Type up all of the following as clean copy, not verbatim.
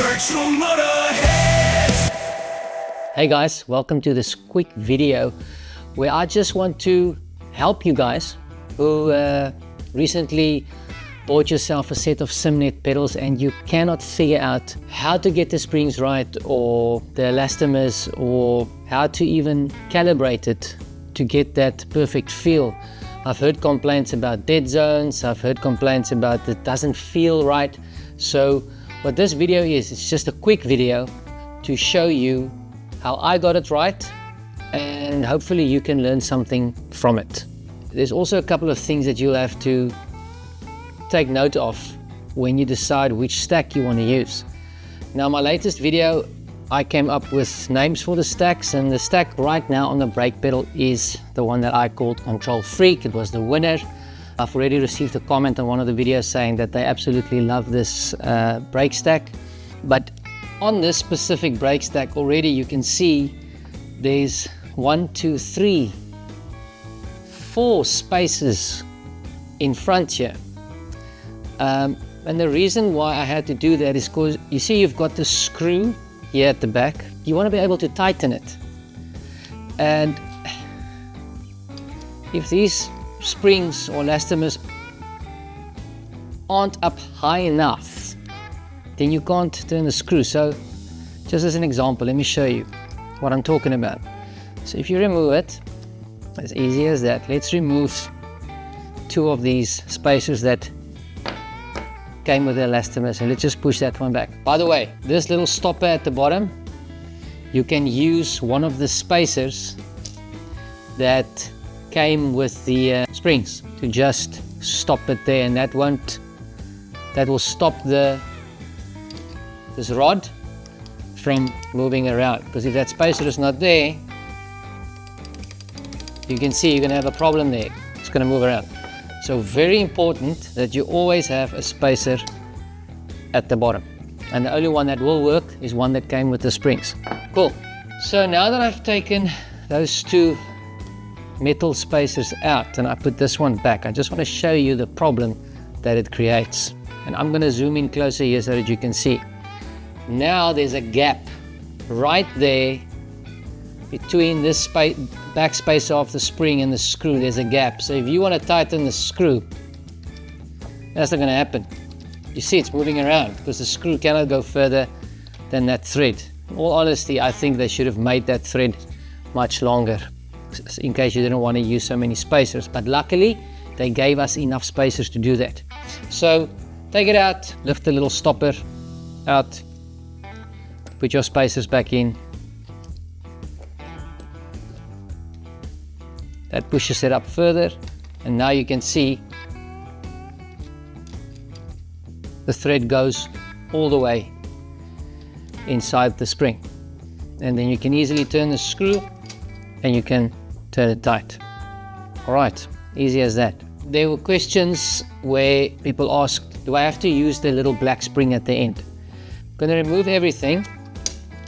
virtual Motorheads. Hey guys, welcome to this quick video where I just want to help you guys who recently bought yourself a set of Simnet pedals and you cannot figure out how to get the springs right or the elastomers or how to even calibrate it to get that perfect feel. I've heard complaints about dead zones, I've heard complaints about it doesn't feel right. So what this video is, it's just a quick video to show you how I got it right and hopefully you can learn something from it. There's also a couple of things that you'll have to take note of when you decide which stack you want to use. Now, my latest video, I came up with names for the stacks, and the stack right now on the brake pedal is the one that I called Control Freak. It was the winner. I've already received a comment on one of the videos saying that they absolutely love this brake stack. But on this specific brake stack already you can see there's 4 spaces in front here. And the reason why I had to do that is because you see you've got the screw here at the back. You want to be able to tighten it, and if these springs or elastomers aren't up high enough, then you can't turn the screw. So just as an example, let me show you what I'm talking about. So if you remove it, as easy as that. Let's remove 2 of these spacers that came with the elastomers, and let's just push that one back. By the way, this little stopper at the bottom, you can use one of the spacers that came with the springs to just stop it there, and that will stop this rod from moving around, because if that spacer is not there, you can see you're going to have a problem there. It's going to move around. So very important that you always have a spacer at the bottom, and the only one that will work is one that came with the springs. Cool. So now that I've taken those 2 metal spacers out and I put this one back, I just want to show you the problem that it creates, and I'm going to zoom in closer here so that you can see. Now there's a gap right there between this back spacer of the spring and the screw. There's a gap. So if you want to tighten the screw, that's not going to happen. You see it's moving around because the screw cannot go further than that thread. In all honesty, I think they should have made that thread much longer in case you didn't want to use so many spacers, but luckily they gave us enough spacers to do that. So take it out, lift the little stopper out, put your spacers back in. That pushes it up further, and now you can see the thread goes all the way inside the spring, and then you can easily turn the screw and you can turn it tight. Alright, easy as that. There were questions where people asked, do I have to use the little black spring at the end? I'm going to remove everything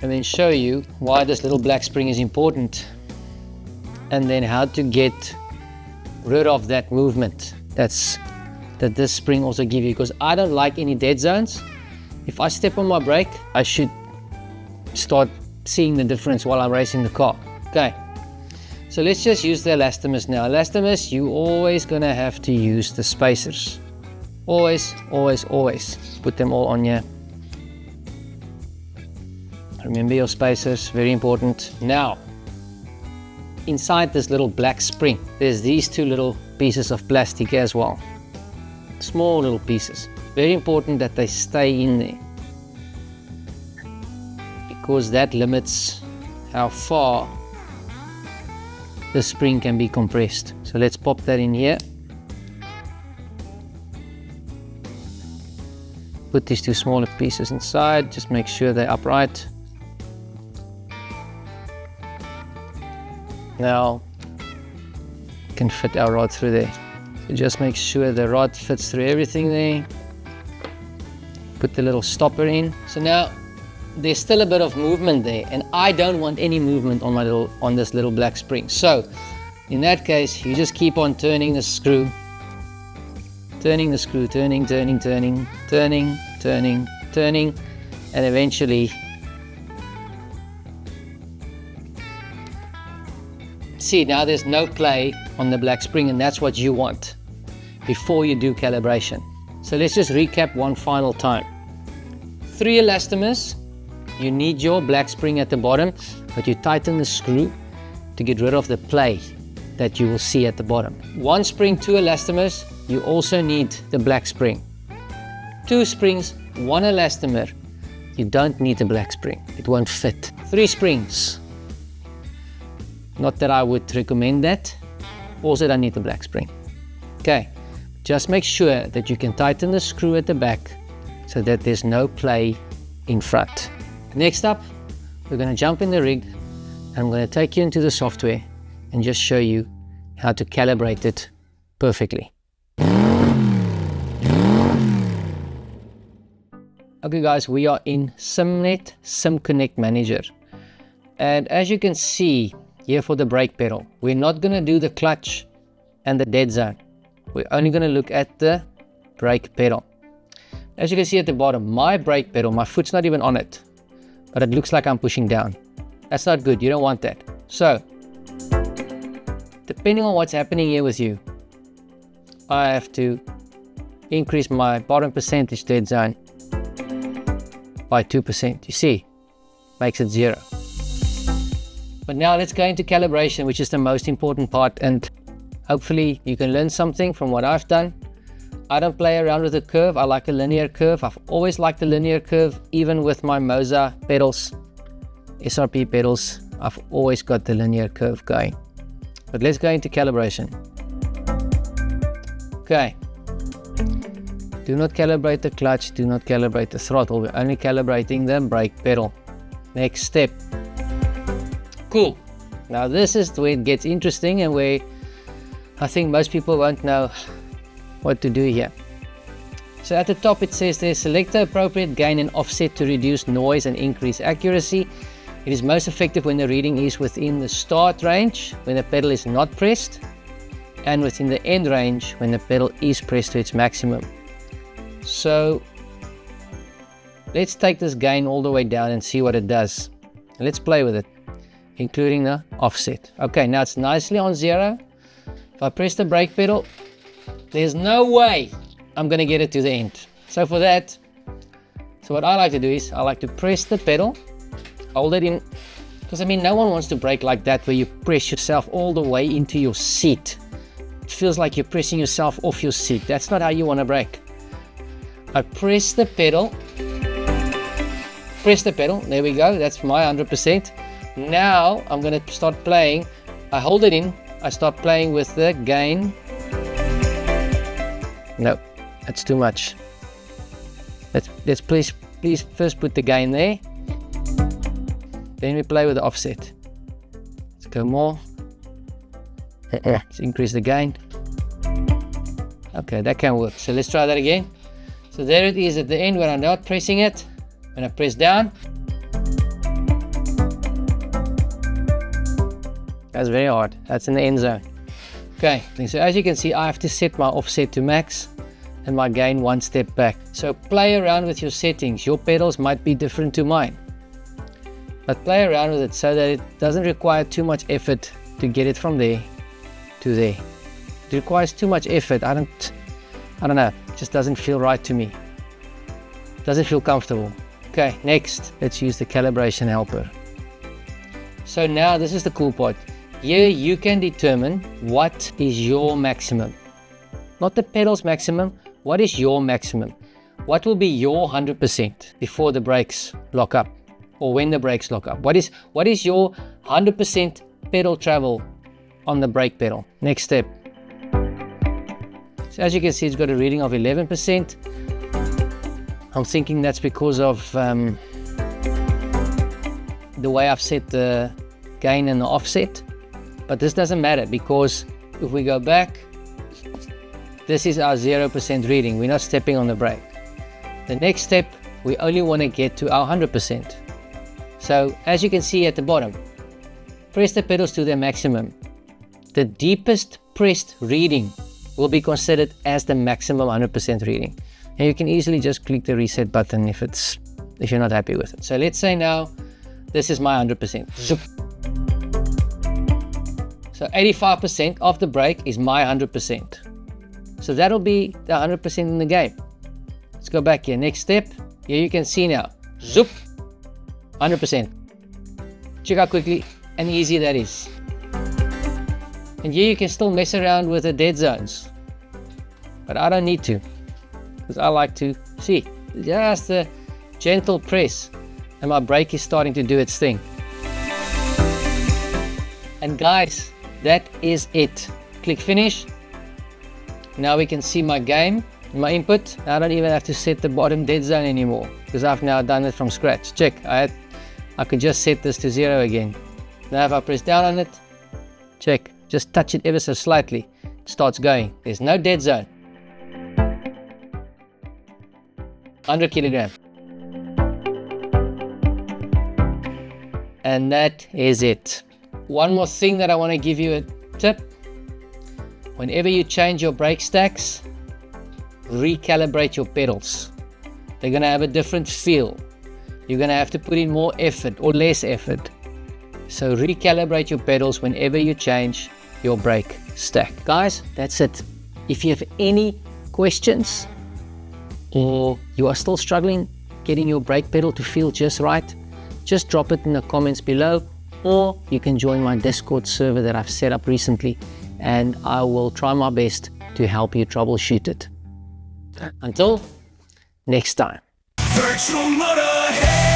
and then show you why this little black spring is important, and then how to get rid of that movement that this spring also gives you, because I don't like any dead zones. If I step on my brake, I should start seeing the difference while I'm racing the car. Okay, so let's just use the elastomers now. Elastomers, you always gonna have to use the spacers. Always, always, always. Put them all on here. Remember your spacers, very important. Now, inside this little black spring, there's these 2 little pieces of plastic as well. Small little pieces. Very important that they stay in there, because that limits how far the spring can be compressed. So let's pop that in here. Put these 2 smaller pieces inside, just make sure they're upright. Now can fit our rod through there. So just make sure the rod fits through everything there. Put the little stopper in. So now there's still a bit of movement there, and I don't want any movement on this little black spring. So in that case, you just keep on turning the screw, turning, and eventually see, now there's no play on the black spring, and that's what you want before you do calibration. So let's just recap one final time. 3 elastomers, you need your black spring at the bottom, but you tighten the screw to get rid of the play that you will see at the bottom. 1 spring, 2 elastomers, you also need the black spring. 2 springs, 1 elastomer, you don't need the black spring, it won't fit. 3 springs, not that I would recommend that, also don't need the black spring. Okay, just make sure that you can tighten the screw at the back so that there's no play in front. Next up, we're going to jump in the rig, and I'm going to take you into the software and just show you how to calibrate it perfectly. Okay guys, we are in Simnet SimConnect Manager, and as you can see here for the brake pedal, we're not going to do the clutch and the dead zone. We're only going to look at the brake pedal. As you can see at the bottom, my brake pedal, my foot's not even on it, but it looks like I'm pushing down. That's not good, you don't want that. So, depending on what's happening here with you, I have to increase my bottom percentage dead zone by 2%. You see, makes it 0. But now let's go into calibration, which is the most important part, and hopefully you can learn something from what I've done. I don't play around with a curve, I like a linear curve. I've always liked the linear curve, even with my Moza pedals, SRP pedals, I've always got the linear curve going. But let's go into calibration. Okay, do not calibrate the clutch, do not calibrate the throttle, we're only calibrating the brake pedal. Next step. Cool, now this is where it gets interesting and where I think most people won't know what to do here. So at the top it says there, select the appropriate gain and offset to reduce noise and increase accuracy. It is most effective when the reading is within the start range, when the pedal is not pressed, and within the end range, when the pedal is pressed to its maximum. So let's take this gain all the way down and see what it does. Let's play with it, including the offset. Okay, now it's nicely on 0. If I press the brake pedal, there's no way I'm going to get it to the end. So for that, so what I like to do is I like to press the pedal, hold it in, because I mean no one wants to brake like that where you press yourself all the way into your seat. It feels like you're pressing yourself off your seat. That's not how you want to brake. I press the pedal, there we go, that's my 100%. Now I'm going to start playing. I hold it in, I start playing with the gain. No, that's too much. Let's please first put the gain there. Then we play with the offset. Let's go more. Let's increase the gain. Okay, that can work. So let's try that again. So there it is at the end where I'm not pressing it. When I press down, that's very hard. That's in the end zone. Okay, so as you can see, I have to set my offset to max and my gain 1 step back. So play around with your settings. Your pedals might be different to mine, but play around with it so that it doesn't require too much effort to get it from there to there. It requires too much effort. I don't know, it just doesn't feel right to me. It doesn't feel comfortable. Okay, next, let's use the calibration helper. So now this is the cool part. Here you can determine what is your maximum. Not the pedal's maximum, what is your maximum? What will be your 100% before the brakes lock up, or when the brakes lock up? What is your 100% pedal travel on the brake pedal? Next step. So as you can see, it's got a reading of 11%. I'm thinking that's because of the way I've set the gain and the offset, but this doesn't matter because if we go back, this is our 0% reading. We're not stepping on the brake. The next step, we only want to get to our 100%. So as you can see at the bottom, press the pedals to their maximum. The deepest pressed reading will be considered as the maximum 100% reading. And you can easily just click the reset button if it's if you're not happy with it. So let's say now, this is my 100%. Zoop. So 85% of the brake is my 100%. So that'll be the 100% in the game. Let's go back here. Next step. Here you can see now. Zoop. 100%. Check how quickly and easy that is. And here you can still mess around with the dead zones. But I don't need to, because I like to see. Just a gentle press and my brake is starting to do its thing. And guys, that is it. Click finish. Now we can see my game, my input. I don't even have to set the bottom dead zone anymore, because I've now done it from scratch. Check, I could just set this to 0 again. Now if I press down on it, check, just touch it ever so slightly, it starts going. There's no dead zone. 100 kilogram. And that is it. One more thing that I want to give you a tip. Whenever you change your brake stacks, recalibrate your pedals. They're going to have a different feel. You're going to have to put in more effort or less effort. So recalibrate your pedals whenever you change your brake stack. Guys, that's it. If you have any questions or you are still struggling getting your brake pedal to feel just right, just drop it in the comments below, or you can join my Discord server that I've set up recently, and I will try my best to help you troubleshoot it. Until next time. Virtual Motorheads.